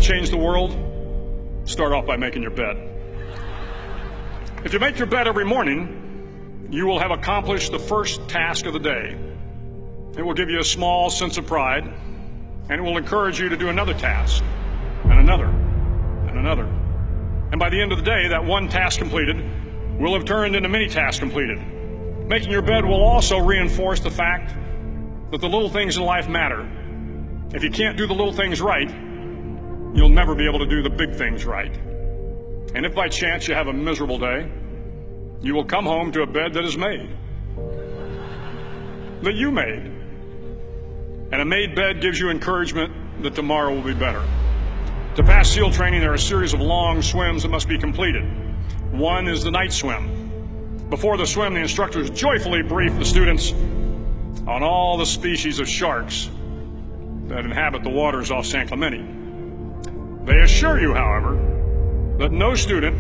change the world? Start off by making your bed. If you make your bed every morning, you will have accomplished the first task of the day. It will give you a small sense of pride, and it will encourage you to do another task, and another, and another. And by the end of the day, that one task completed will have turned into many tasks completed. Making your bed will also reinforce the fact that the little things in life matter. If you can't do the little things right, you'll never be able to do the big things right. And if by chance you have a miserable day, you will come home to a bed that is made, that you made. And a made bed gives you encouragement that tomorrow will be better. To pass SEAL training, there are a series of long swims that must be completed. One is the night swim. Before the swim, the instructors joyfully brief the students on all the species of sharks that inhabit the waters off San Clemente. They assure you, however, that no student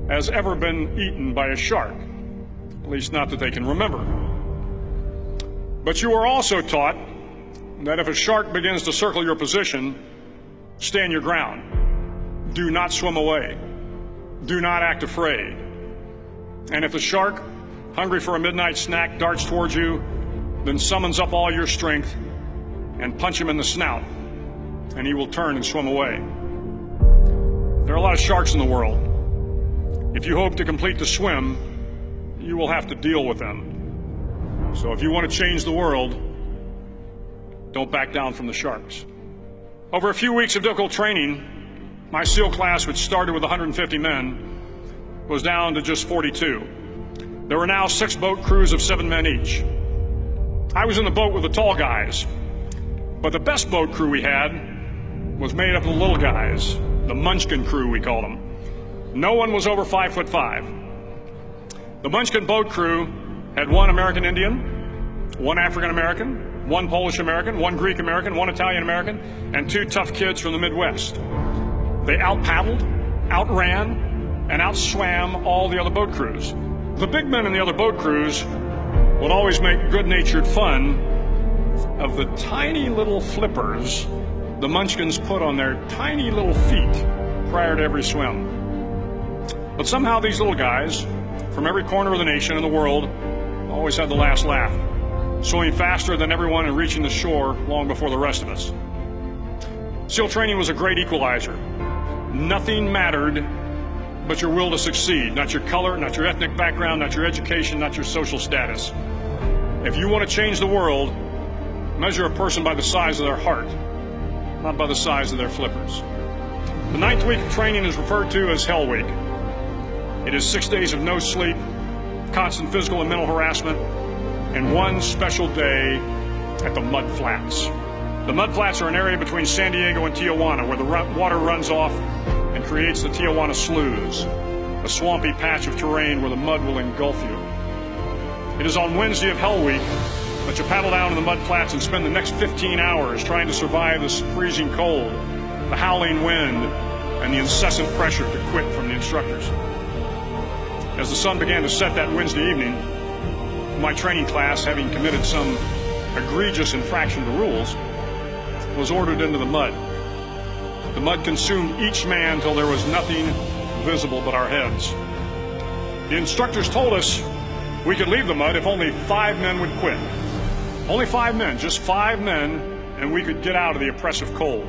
has ever been eaten by a shark, at least not that they can remember. But you are also taught that if a shark begins to circle your position, stand your ground. Do not swim away. Do not act afraid. And if the shark, hungry for a midnight snack, darts towards you, then summons up all your strength and punch him in the snout, and he will turn and swim away. There are a lot of sharks in the world. If you hope to complete the swim, you will have to deal with them. So if you want to change the world, don't back down from the sharks. Over a few weeks of difficult training, my SEAL class, which started with 150 men, was down to just 42. There were now 6 boat crews of 7 men each. I was in the boat with the tall guys, but the best boat crew we had was made up of the little guys, the Munchkin crew, we called them. No one was over 5'5". The Munchkin boat crew had 1 American Indian, 1 African American, 1 Polish American, 1 Greek American, 1 Italian American, and 2 tough kids from the Midwest. They out-paddled, outran, and outswam all the other boat crews. The big men in the other boat crews would always make good-natured fun of the tiny little flippers the Munchkins put on their tiny little feet prior to every swim. But somehow these little guys from every corner of the nation and the world always had the last laugh, swimming faster than everyone and reaching the shore long before the rest of us. SEAL training was a great equalizer. Nothing mattered but your will to succeed, not your color, not your ethnic background, not your education, not your social status. If you want to change the world, measure a person by the size of their heart, not by the size of their flippers. The 9th week of training is referred to as Hell Week. It is 6 days of no sleep, constant physical and mental harassment, and 1 special day at the Mud Flats. The Mud Flats are an area between San Diego and Tijuana where the water runs off and creates the Tijuana Sloughs, a swampy patch of terrain where the mud will engulf you. It is on Wednesday of Hell Week that you paddle down to the Mud Flats and spend the next 15 hours trying to survive this freezing cold, the howling wind, and the incessant pressure to quit from the instructors. As the sun began to set that Wednesday evening, my training class, having committed some egregious infraction to rules, was ordered into the mud. The mud consumed each man till there was nothing visible but our heads. The instructors told us we could leave the mud if only 5 men would quit. Only 5 men, just 5 men, and we could get out of the oppressive cold.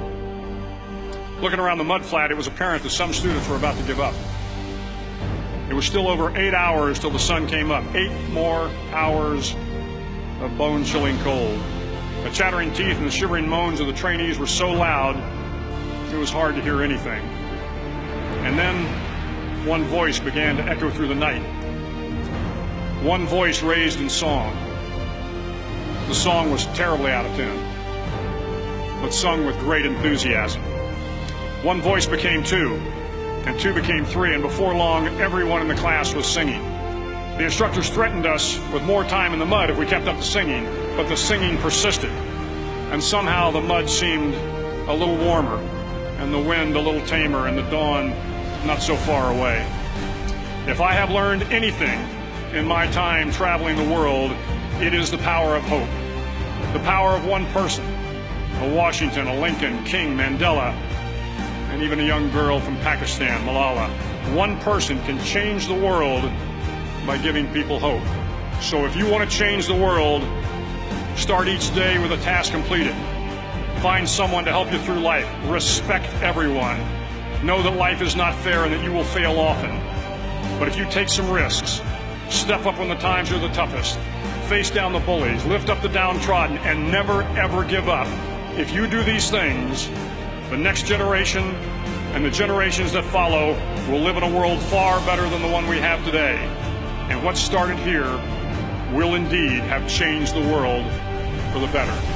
Looking around the mud flat, it was apparent that some students were about to give up. It was still over 8 hours till the sun came up. 8 more hours of bone-chilling cold. The chattering teeth and the shivering moans of the trainees were so loud, it was hard to hear anything. And then one voice began to echo through the night. One voice raised in song. The song was terribly out of tune, but sung with great enthusiasm. One voice became 2, and 2 became 3, and before long, everyone in the class was singing. The instructors threatened us with more time in the mud if we kept up the singing, but the singing persisted, and somehow the mud seemed a little warmer, and the wind a little tamer, and the dawn not so far away. If I have learned anything in my time traveling the world, it is the power of hope. The power of one person, a Washington, a Lincoln, King, Mandela, and even a young girl from Pakistan, Malala. One person can change the world by giving people hope. So if you want to change the world, start each day with a task completed. Find someone to help you through life. Respect everyone. Know that life is not fair and that you will fail often. But if you take some risks, step up when the times are the toughest, face down the bullies, lift up the downtrodden, and never ever give up. If you do these things, the next generation and the generations that follow will live in a world far better than the one we have today. And what started here will indeed have changed the world for the better.